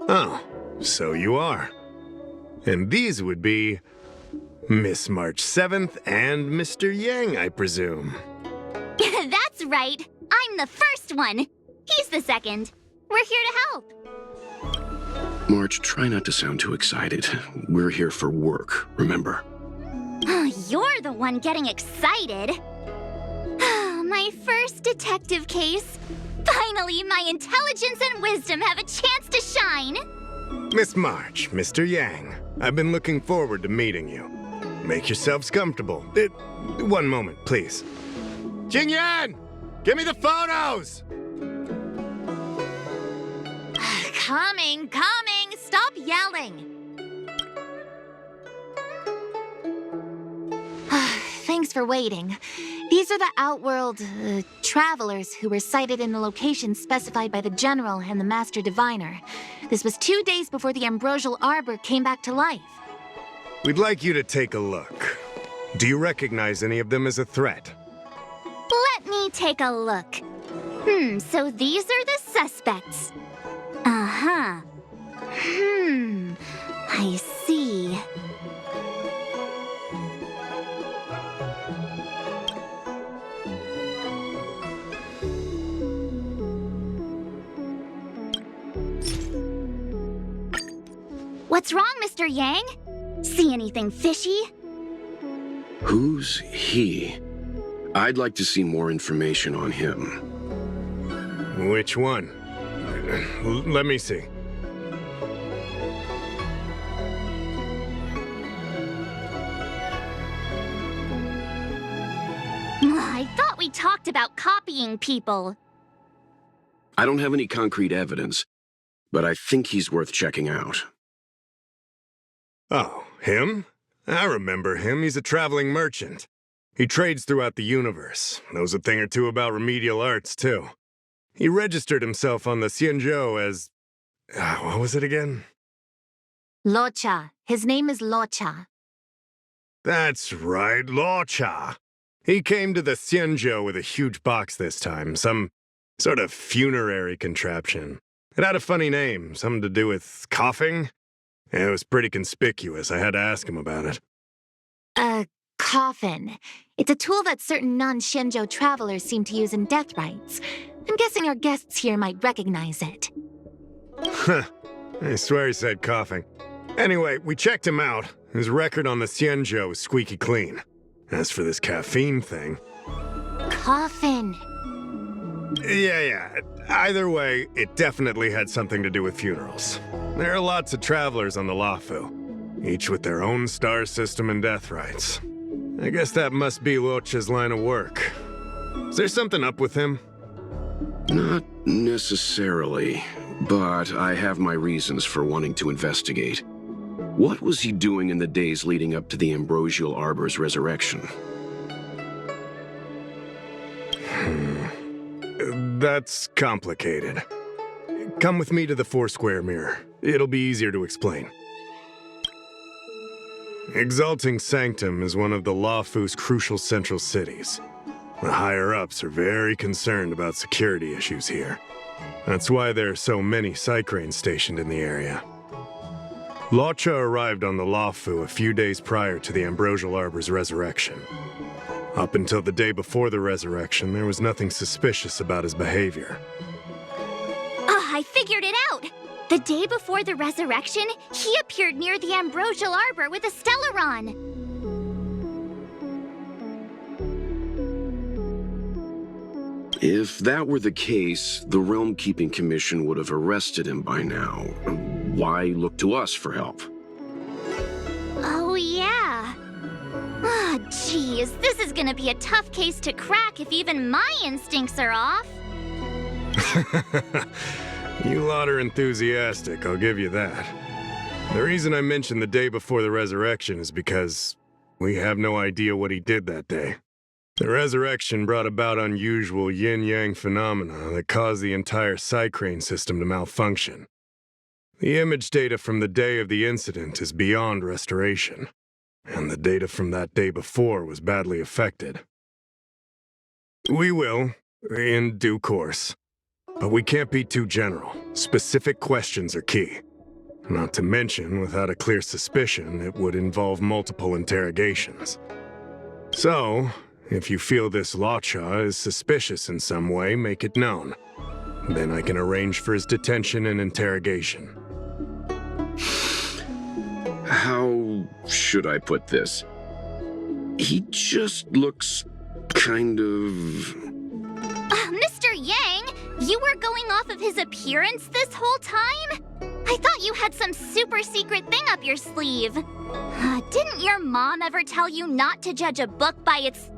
Oh, so you are. And these would be Miss March 7th and Mr. Yang, I presume. That's right. I'm the first one. He's the second. We're here to help. March, try not to sound too excited. We're here for work, remember? You're the one getting excited. My first detective case. Finally, my intelligence and wisdom have a chance to shine. Miss March, Mr. Yang, I've been looking forward to meeting you. Make yourselves comfortable. One moment, please. Jingyan! Give me the photos! Coming! Stop yelling! Thanks for waiting. These are the Outworld, travelers who were sighted in the location specified by the General and the Master Diviner. This was 2 days before the Ambrosial Arbor came back to life. We'd like you to take a look. Do you recognize any of them as a threat? Let me take a look. So these are the suspects. Uh-huh. I see. What's wrong, Mr. Yang? See anything fishy? Who's he? I'd like to see more information on him. Which one? Let me see. I thought we talked about copying people. I don't have any concrete evidence, but I think he's worth checking out. Oh, him? I remember him. He's a traveling merchant. He trades throughout the universe. Knows a thing or two about remedial arts, too. He registered himself on the Xianzhou as... what was it again? Locha. His name is Locha. That's right, Locha. He came to the Xianzhou with a huge box this time, some sort of funerary contraption. It had a funny name, something to do with coughing. It was pretty conspicuous. I had to ask him about it. A coffin. It's a tool that certain non-Shenzhou travelers seem to use in death rites. I'm guessing our guests here might recognize it. Huh. I swear he said coughing. Anyway, we checked him out. His record on the Xianzhou is squeaky clean. As for this caffeine thing... Coffin. Yeah. Either way, it definitely had something to do with funerals. There are lots of travelers on the Luofu, each with their own star system and death rites. I guess that must be Locha's line of work. Is there something up with him? Not necessarily, but I have my reasons for wanting to investigate. What was he doing in the days leading up to the Ambrosial Arbor's resurrection? That's complicated. Come with me to the Four-Square Mirror. It'll be easier to explain. Exalting Sanctum is one of the Luofu's crucial central cities. The higher-ups are very concerned about security issues here. That's why there are so many Psycranes stationed in the area. Locha arrived on the Luofu a few days prior to the Ambrosial Arbor's resurrection. Up until the day before the resurrection, there was nothing suspicious about his behavior. I figured it out! The day before the resurrection, he appeared near the Ambrosial Arbor with a Stellaron. If that were the case, the Realm Keeping Commission would have arrested him by now. Why look to us for help? Oh, yeah. Geez, this is gonna be a tough case to crack if even my instincts are off. You lot are enthusiastic, I'll give you that. The reason I mentioned the day before the resurrection is because we have no idea what he did that day. The resurrection brought about unusual yin-yang phenomena that caused the entire Psycrane system to malfunction. The image data from the day of the incident is beyond restoration, and the data from that day before was badly affected. We will, in due course. But we can't be too general. Specific questions are key. Not to mention, without a clear suspicion, it would involve multiple interrogations. So, if you feel this Lawcha is suspicious in some way, make it known. Then I can arrange for his detention and interrogation. How should I put this? He just looks kind of... Mr. Yang, you were going off of his appearance this whole time? I thought you had some super secret thing up your sleeve. Didn't your mom ever tell you not to judge a book by its...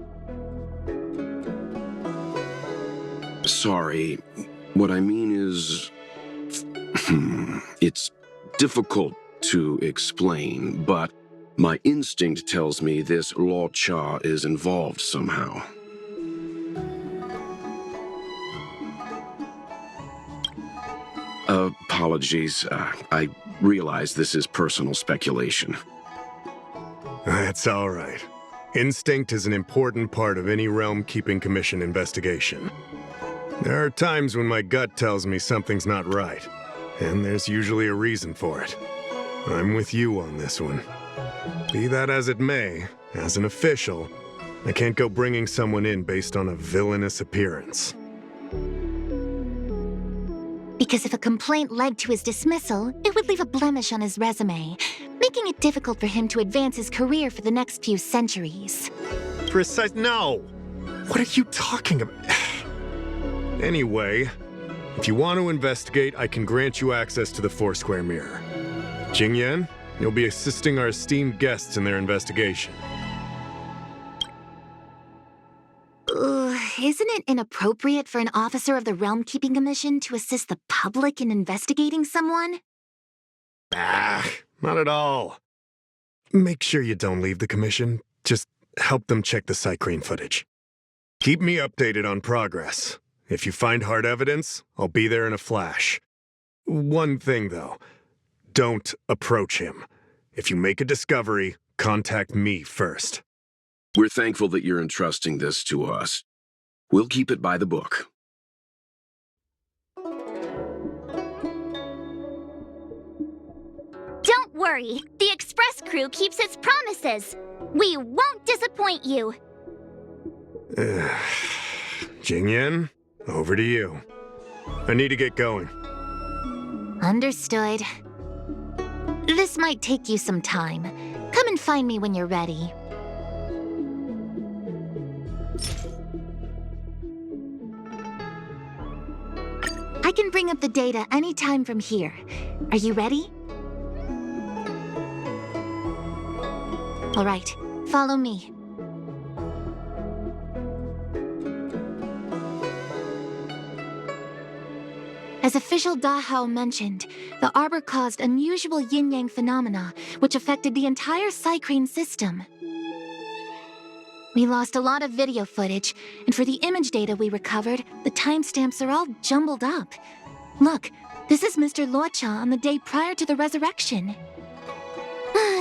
Sorry. What I mean is... it's difficult to explain, but my instinct tells me this Lawcha is involved somehow. Apologies. I realize this is personal speculation. That's all right. Instinct is an important part of any Realm Keeping Commission investigation. There are times when my gut tells me something's not right, and there's usually a reason for it. I'm with you on this one. Be that as it may, as an official, I can't go bringing someone in based on a villainous appearance. Because if a complaint led to his dismissal, it would leave a blemish on his resume, making it difficult for him to advance his career for the next few centuries. No! What are you talking about? Anyway, if you want to investigate, I can grant you access to the Foursquare Mirror. Jingyan, you'll be assisting our esteemed guests in their investigation. Isn't it inappropriate for an officer of the Realm Keeping Commission to assist the public in investigating someone? Not at all. Make sure you don't leave the commission. Just help them check the Cycrene footage. Keep me updated on progress. If you find hard evidence, I'll be there in a flash. One thing, though. Don't approach him. If you make a discovery, contact me first. We're thankful that you're entrusting this to us. We'll keep it by the book. Don't worry, the Express crew keeps its promises. We won't disappoint you. Jingyan, over to you. I need to get going. Understood. This might take you some time. Come and find me when you're ready. I can bring up the data anytime from here. Are you ready? All right, follow me. As official Dahao mentioned, the Arbor caused unusual yin-yang phenomena, which affected the entire Cycrene system. We lost a lot of video footage, and for the image data we recovered, the timestamps are all jumbled up. Look, this is Mr. Lawcha on the day prior to the resurrection.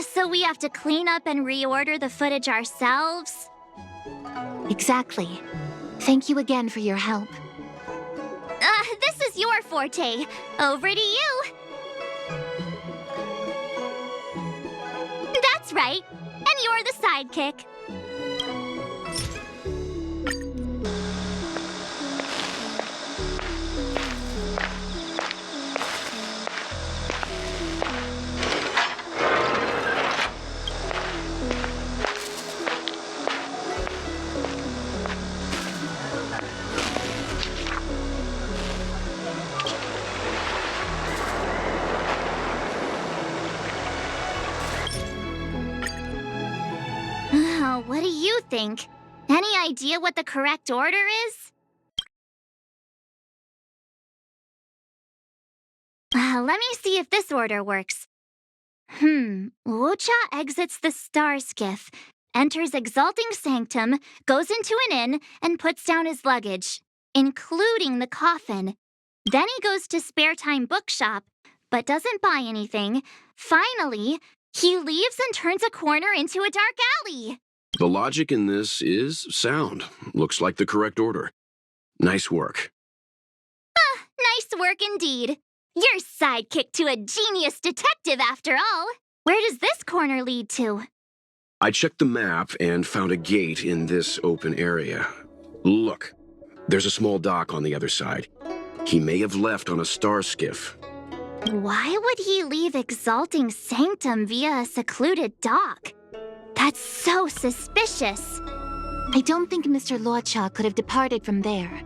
So we have to clean up and reorder the footage ourselves? Exactly. Thank you again for your help. This is your forte. Over to you. That's right. And you're the sidekick. What do you think? Any idea what the correct order is? Let me see if this order works. Wucha exits the Star Skiff, enters Exalting Sanctum, goes into an inn, and puts down his luggage, including the coffin. Then he goes to Spare Time Bookshop, but doesn't buy anything. Finally, he leaves and turns a corner into a dark alley. The logic in this is sound. Looks like the correct order. Nice work. Nice work indeed. Your sidekick to a genius detective, after all. Where does this corner lead to? I checked the map and found a gate in this open area. Look, there's a small dock on the other side. He may have left on a star skiff. Why would he leave Exalting Sanctum via a secluded dock? That's so suspicious. I don't think Mr. Luocha could have departed from there.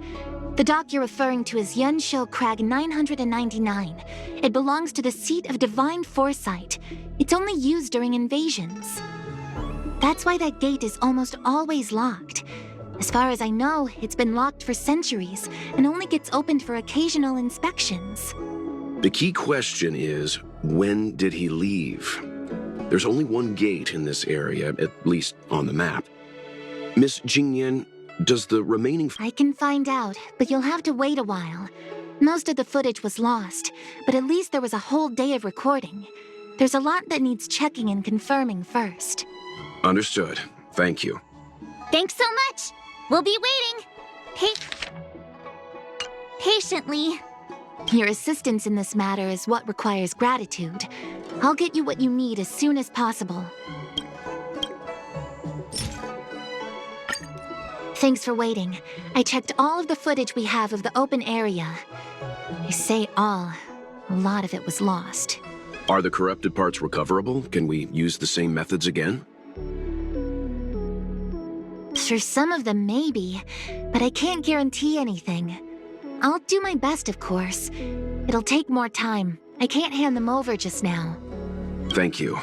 The dock you're referring to is Yunshou Crag 999. It belongs to the seat of divine foresight. It's only used during invasions. That's why that gate is almost always locked. As far as I know, it's been locked for centuries and only gets opened for occasional inspections. The key question is, when did he leave? There's only one gate in this area, at least on the map. Miss Jingyan, does the remaining... I can find out, but you'll have to wait a while. Most of the footage was lost, but at least there was a whole day of recording. There's a lot that needs checking and confirming first. Understood. Thank you. Thanks so much. We'll be waiting. Patiently. Your assistance in this matter is what requires gratitude. I'll get you what you need as soon as possible. Thanks for waiting. I checked all of the footage we have of the open area. I say all. A lot of it was lost. Are the corrupted parts recoverable? Can we use the same methods again? For some of them, maybe, but I can't guarantee anything. I'll do my best, of course. It'll take more time. I can't hand them over just now. Thank you.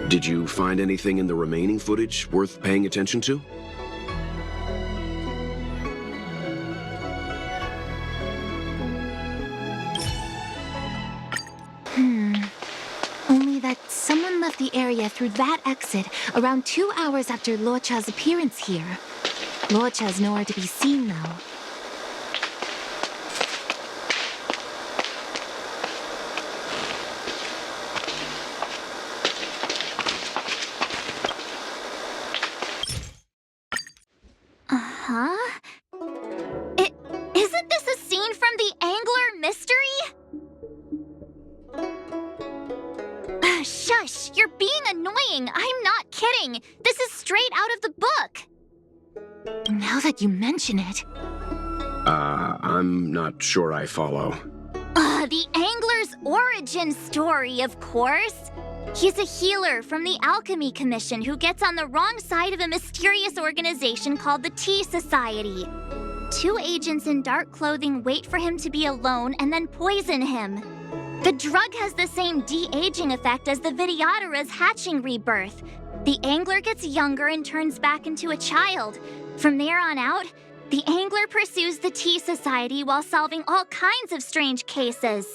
Did you find anything in the remaining footage worth paying attention to? Only that someone left the area through that exit around 2 hours after Luocha's appearance here. Luocha's nowhere to be seen, though. Uh-huh. Isn't this a scene from the Angler mystery? Shush! You're being annoying! I'm not kidding! This is straight out of the book! Now that you mention it... I'm not sure I follow. The Angler's origin story, of course! He's a healer from the Alchemy Commission who gets on the wrong side of a mysterious organization called the Tea Society. 2 agents in dark clothing wait for him to be alone and then poison him. The drug has the same de-aging effect as the Vidyadhara's hatching rebirth. The Angler gets younger and turns back into a child. From there on out, the Angler pursues the Tea Society while solving all kinds of strange cases.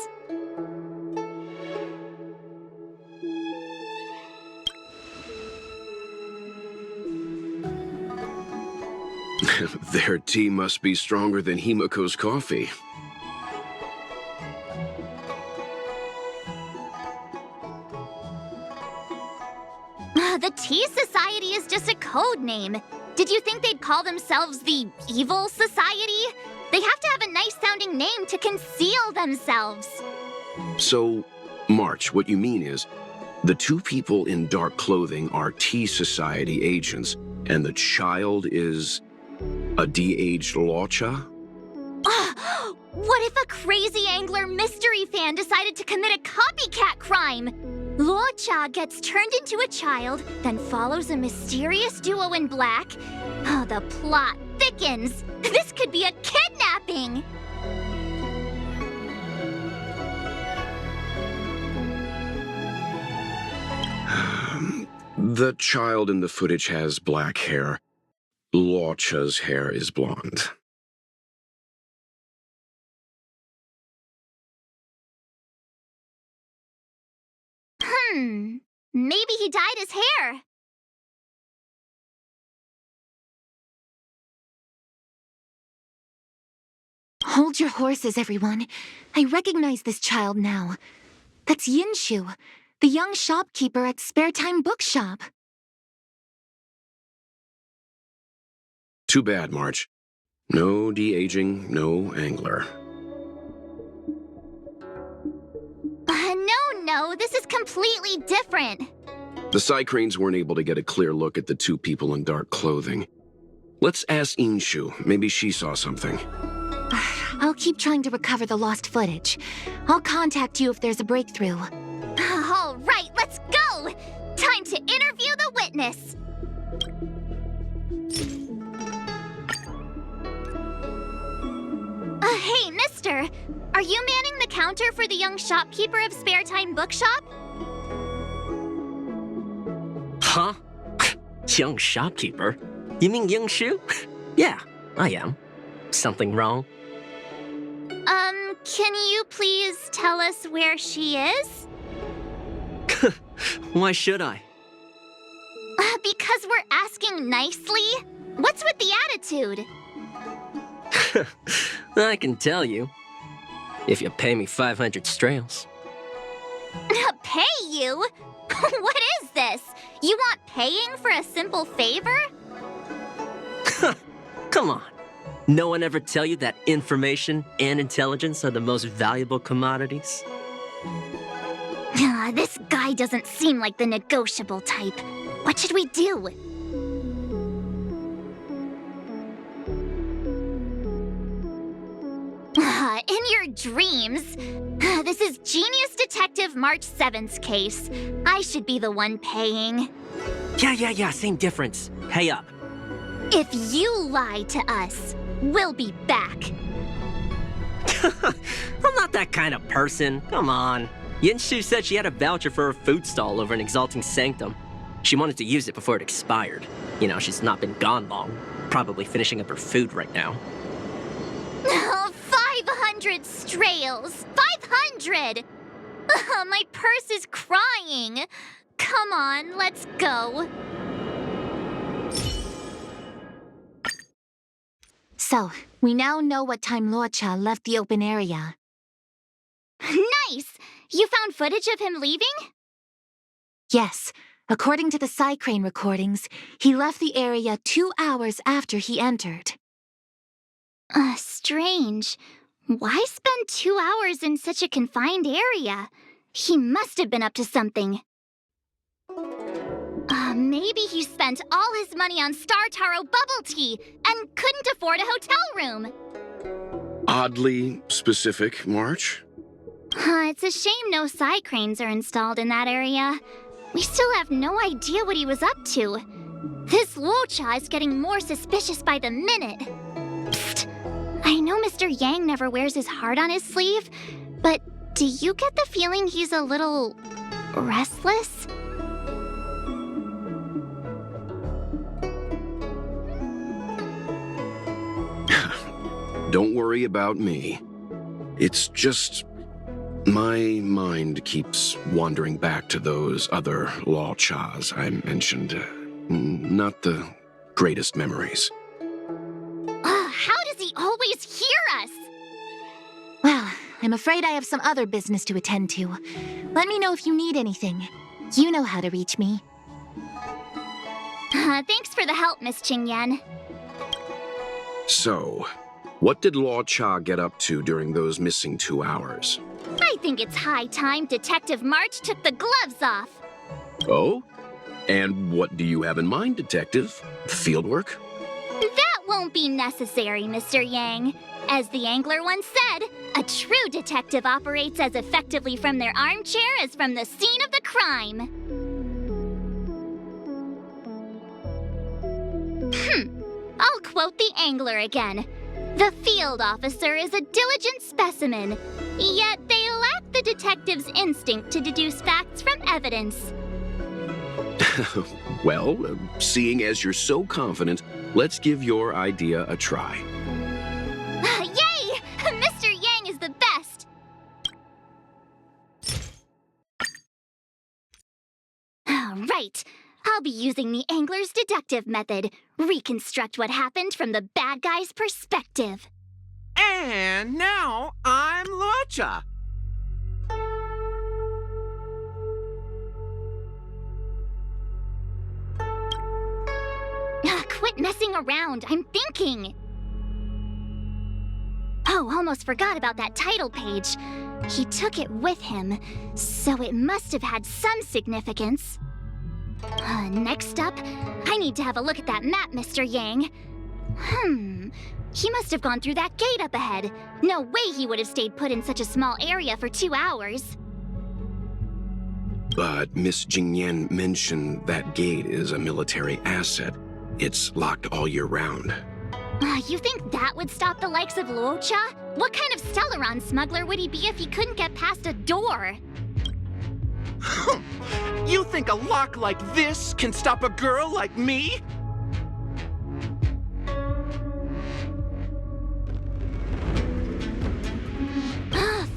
Their tea must be stronger than Himiko's coffee. The Tea Society is just a code name. Did you think they'd call themselves the Evil Society? They have to have a nice-sounding name to conceal themselves. So, March, what you mean is, the 2 people in dark clothing are Tea Society agents, and the child is a de-aged Luocha? What if a crazy Angler mystery fan decided to commit a copycat crime? Luocha gets turned into a child, then follows a mysterious duo in black. Oh, the plot thickens. This could be a kidnapping! The child in the footage has black hair. Luocha's hair is blonde. Maybe he dyed his hair. Hold your horses, everyone. I recognize this child now. That's Yinshu, the young shopkeeper at Spare Time Bookshop. Too bad, March. No de-aging, no Angler. No, this is completely different. The Psycranes weren't able to get a clear look at the two people in dark clothing. Let's ask Inshu. Maybe she saw something. I'll keep trying to recover the lost footage. I'll contact you if there's a breakthrough. All right, let's go! Time to interview the witness. Hey, mister! Are you manning the counter for the young shopkeeper of Spare Time Bookshop? Huh? Young shopkeeper? You mean Young Shu? Yeah, I am. Something wrong? Can you please tell us where she is? Why should I? Because we're asking nicely. What's with the attitude? I can tell you. If you pay me 500 strails. Pay you? What is this? You want paying for a simple favor? Come on. No one ever tell you that information and intelligence are the most valuable commodities? This guy doesn't seem like the negotiable type. What should we do? In your dreams. This is Genius Detective March 7th's case. I should be the one paying. Yeah, same difference. Pay up. If you lie to us, we'll be back. I'm not that kind of person. Come on. Yinshu said she had a voucher for her food stall over in Exalting Sanctum. She wanted to use it before it expired. You know, she's not been gone long. Probably finishing up her food right now. 500 strails! 500! My purse is crying. Come on, let's go. So, we now know what time Luocha left the open area. Nice! You found footage of him leaving? Yes. According to the Psycrane recordings, he left the area 2 hours after he entered. Strange. Why spend 2 hours in such a confined area? He must have been up to something. Maybe he spent all his money on Star Taro bubble tea and couldn't afford a hotel room. Oddly specific, March. It's a shame no Psycranes are installed in that area. We still have no idea what he was up to. This Luocha is getting more suspicious by the minute. Psst. I know Mr. Yang never wears his heart on his sleeve, but do you get the feeling he's a little restless? Don't worry about me. It's just my mind keeps wandering back to those other Luochas I mentioned. Not the greatest memories. How does he always hear us? Well, I'm afraid I have some other business to attend to. Let me know if you need anything. You know how to reach me. Thanks for the help, Miss Qingyan. So, what did Luocha get up to during those missing 2 hours? I think it's high time Detective March took the gloves off. Oh? And what do you have in mind, Detective? Fieldwork? That won't be necessary, Mr. Yang. As the angler once said, a true detective operates as effectively from their armchair as from the scene of the crime. I'll quote the angler again. The field officer is a diligent specimen, yet they lack the detective's instinct to deduce facts from evidence. Well, seeing as you're so confident, let's give your idea a try. Yay! Mr. Yang is the best! Right. I'll be using the angler's deductive method. Reconstruct what happened from the bad guy's perspective. And now I'm Luocha. Quit messing around. I'm thinking. Oh, almost forgot about that title page. He took it with him, so it must have had some significance. Next up, I need to have a look at that map, Mr. Yang. He must have gone through that gate up ahead. No way he would have stayed put in such a small area for 2 hours. But Miss Jingyan mentioned that gate is a military asset. It's locked all year round. You think that would stop the likes of Luocha? What kind of Stellaron smuggler would he be if he couldn't get past a door? You think a lock like this can stop a girl like me?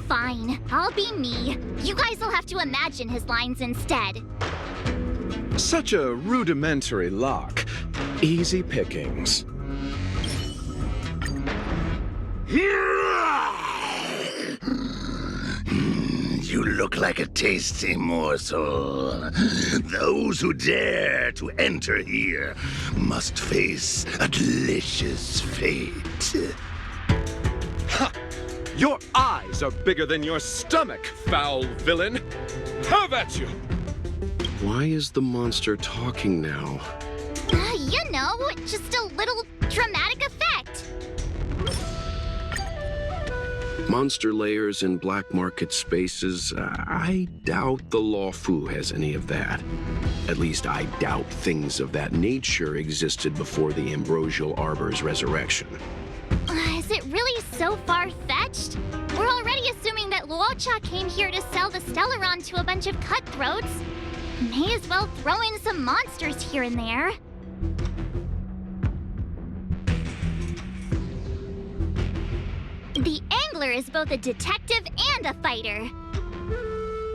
Fine, I'll be me. You guys will have to imagine his lines instead. Such a rudimentary lock. Easy pickings. You look like a tasty morsel. Those who dare to enter here must face a delicious fate. Ha! Your eyes are bigger than your stomach, foul villain! Have at you! Why is the monster talking now? You know, just a little dramatic effect. Monster layers in black market spaces, I doubt the Law Fu has any of that. At least I doubt things of that nature existed before the Ambrosial Arbor's resurrection. Is it really so far-fetched? We're already assuming that Luocha came here to sell the Stellaron to a bunch of cutthroats. May as well throw in some monsters here and there. The Angler is both a detective and a fighter.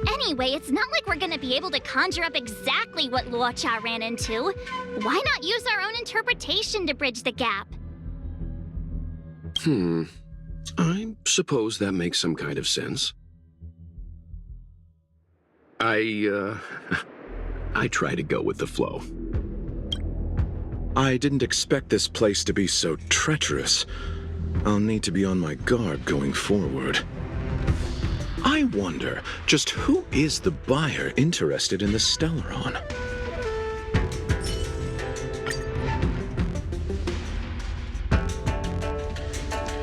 Anyway, it's not like we're gonna be able to conjure up exactly what Luocha ran into. Why not use our own interpretation to bridge the gap? I suppose that makes some kind of sense. I try to go with the flow. I didn't expect this place to be so treacherous. I'll need to be on my guard going forward. I wonder, just who is the buyer interested in the Stellaron?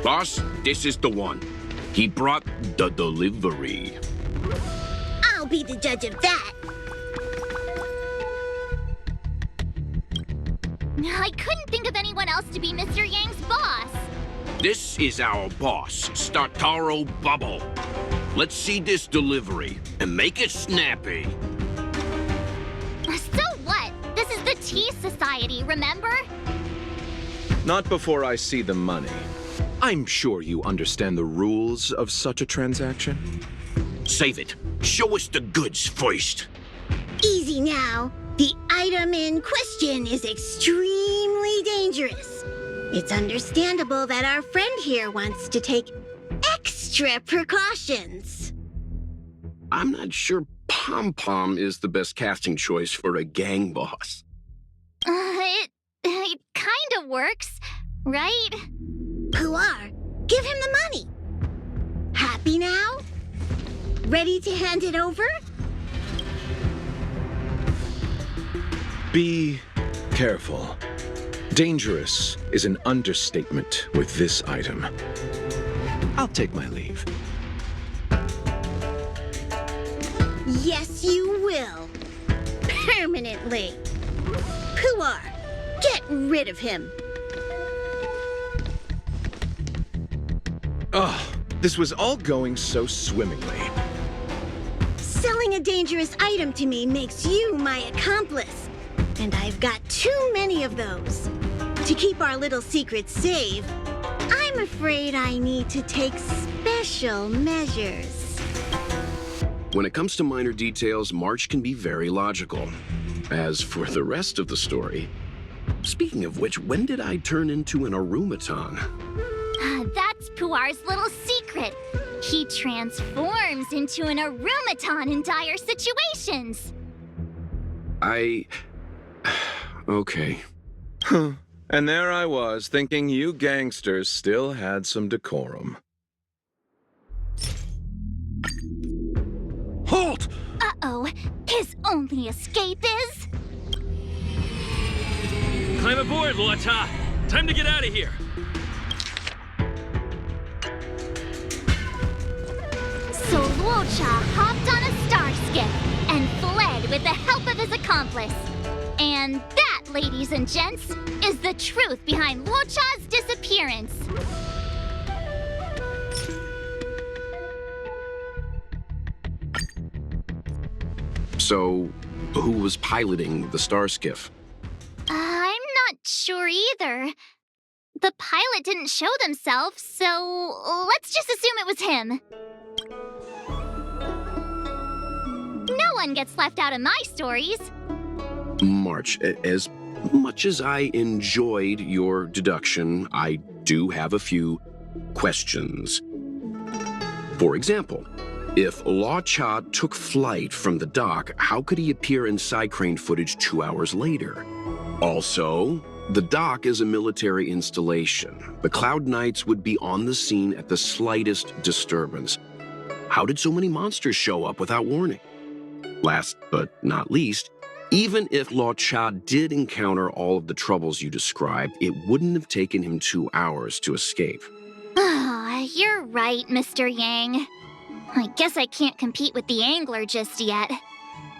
Boss, this is the one. He brought the delivery. I'll be the judge of that. I couldn't think of anyone else to be Mr. Yang's boss. This is our boss, Startaro Bubble. Let's see this delivery and make it snappy. So what? This is the Tea Society, remember? Not before I see the money. I'm sure you understand the rules of such a transaction. Save it. Show us the goods first. Easy now. The item in question is extremely dangerous. It's understandable that our friend here wants to take extra precautions. I'm not sure Pom Pom is the best casting choice for a gang boss. It kind of works, right? Puar, give him the money. Happy now? Ready to hand it over? Be careful. Dangerous is an understatement with this item. I'll take my leave. Yes, you will. Permanently. Puar, get rid of him. Oh, this was all going so swimmingly. Selling a dangerous item to me makes you my accomplice. And I've got too many of those. To keep our little secret safe, I'm afraid I need to take special measures. When it comes to minor details, March can be very logical. As for the rest of the story, speaking of which, when did I turn into an Arumaton? That's Puar's little secret. He transforms into an Arumaton in dire situations. Okay. Huh. And there I was, thinking you gangsters still had some decorum. Uh-oh. His only escape is... Climb aboard, Luocha! Time to get out of here! So Luocha hopped on a star skiff and fled with the help of his accomplice. And that, ladies and gents, is the truth behind Luocha's disappearance. So, who was piloting the star skiff? I'm not sure either. The pilot didn't show themselves, so let's just assume it was him. No one gets left out of my stories. March, as much as I enjoyed your deduction, I do have a few questions. For example, if Luocha took flight from the dock, how could he appear in side crane footage 2 hours later? Also, the dock is a military installation. The Cloud Knights would be on the scene at the slightest disturbance. How did so many monsters show up without warning? Last but not least, even if Luocha did encounter all of the troubles you described, it wouldn't have taken him 2 hours to escape. You're right, Mr. Yang. I guess I can't compete with the angler just yet.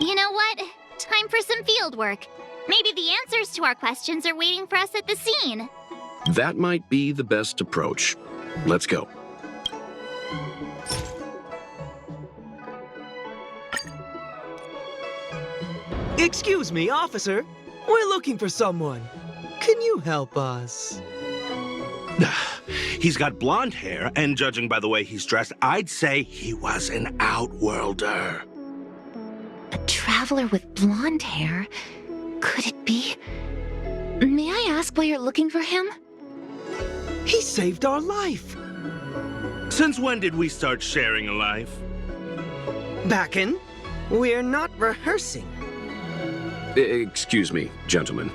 You know what? Time for some field work. Maybe the answers to our questions are waiting for us at the scene. That might be the best approach. Let's go. Excuse me, officer. We're looking for someone. Can you help us? He's got blonde hair, and judging by the way he's dressed, I'd say he was an outworlder. A traveler with blonde hair? Could it be? May I ask why you're looking for him? He saved our life. Since when did we start sharing a life? Backen, we're not rehearsing. Excuse me, gentlemen.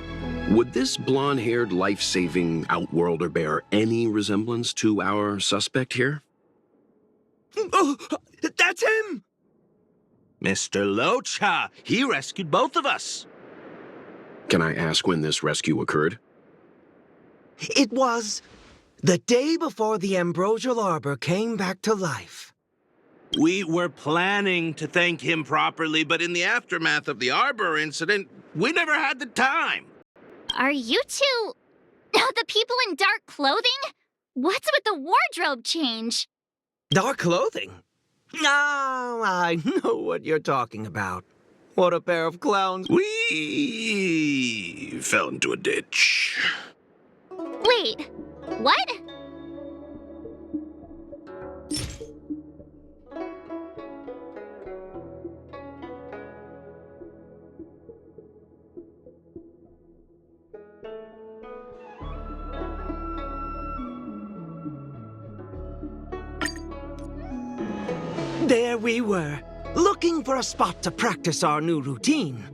Would this blonde-haired, life-saving outworlder bear any resemblance to our suspect here? Oh, that's him! Mr. Luocha, he rescued both of us. Can I ask when this rescue occurred? It was the day before the Ambrosial Arbor came back to life. We were planning to thank him properly, but in the aftermath of the Arbor incident, we never had the time. Are you two... the people in dark clothing? What's with the wardrobe change? Dark clothing? Ah, I know what you're talking about. What a pair of clowns. We fell into a ditch. Wait, what? There we were, looking for a spot to practice our new routine.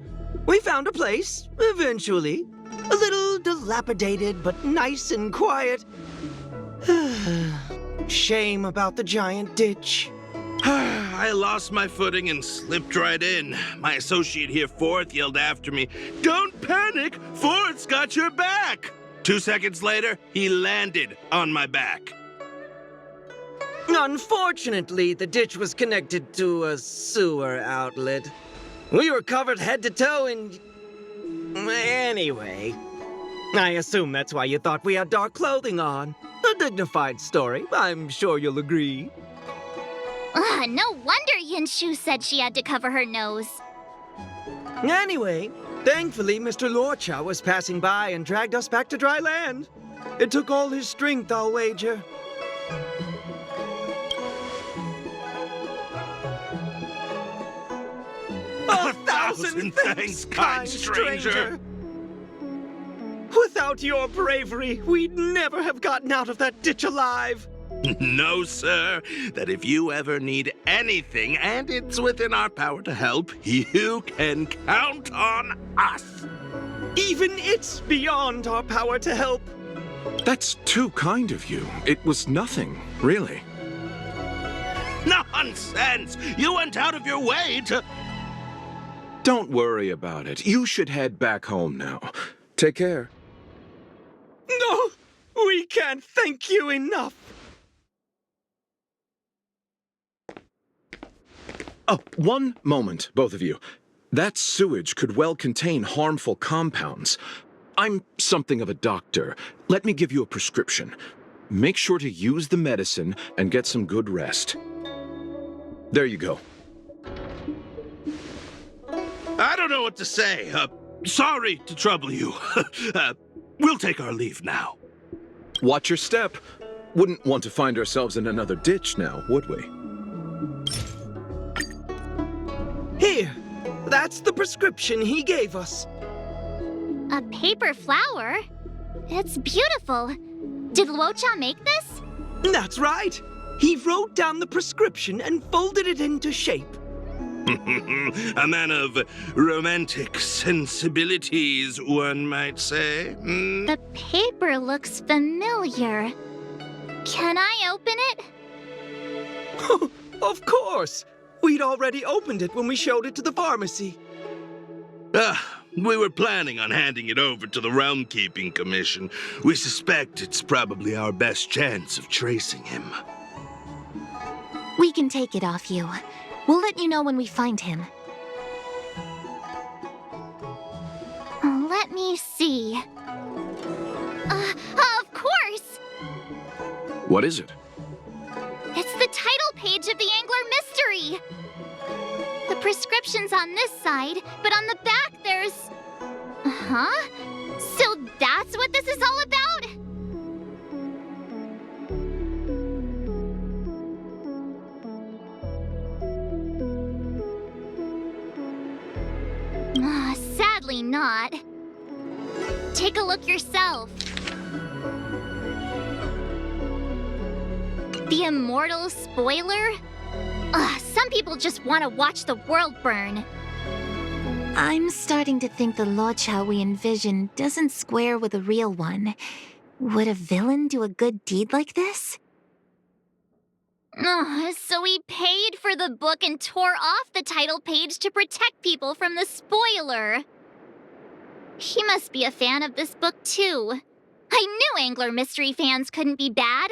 We found a place, eventually. A little dilapidated, but nice and quiet. Shame about the giant ditch. I lost my footing and slipped right in. My associate here, Fourth, yelled after me, "Don't panic! Fourth's got your back!" 2 seconds later, he landed on my back. Unfortunately, the ditch was connected to a sewer outlet. We were covered head to toe in... Anyway, I assume that's why you thought we had dark clothing on. A dignified story, I'm sure you'll agree. No wonder Yinshu said she had to cover her nose. Anyway, thankfully Mr. Luocha was passing by and dragged us back to dry land. It took all his strength, I'll wager. 1,000 thanks, kind stranger! Without your bravery, we'd never have gotten out of that ditch alive. No, sir. That if you ever need anything, and it's within our power to help, you can count on us. Even it's beyond our power to help. That's too kind of you. It was nothing, really. Nonsense! You went out of your way to... Don't worry about it. You should head back home now. Take care. No, we can't thank you enough. Oh, one moment, both of you. That sewage could well contain harmful compounds. I'm something of a doctor. Let me give you a prescription. Make sure to use the medicine and get some good rest. There you go. I don't know what to say. Sorry to trouble you. We'll take our leave now. Watch your step. Wouldn't want to find ourselves in another ditch now, would we? Here, that's the prescription he gave us. A paper flower? It's beautiful. Did Luocha make this? That's right. He wrote down the prescription and folded it into shape. A man of romantic sensibilities, one might say. The paper looks familiar. Can I open it? Of course. We'd already opened it when we showed it to the pharmacy. We were planning on handing it over to the Realm Keeping Commission. We suspect it's probably our best chance of tracing him. We can take it off you. We'll let you know when we find him. Let me see. Of course! What is it? It's the title page of the Angler Mystery! The prescription's on this side, but on the back there's... Huh? So that's what this is all about? Sadly not. Take a look yourself. The immortal spoiler? Some people just want to watch the world burn. I'm starting to think the Luocha we envision doesn't square with a real one. Would a villain do a good deed like this? So he paid for the book and tore off the title page to protect people from the spoiler. He must be a fan of this book, too. I knew Angler Mystery fans couldn't be bad.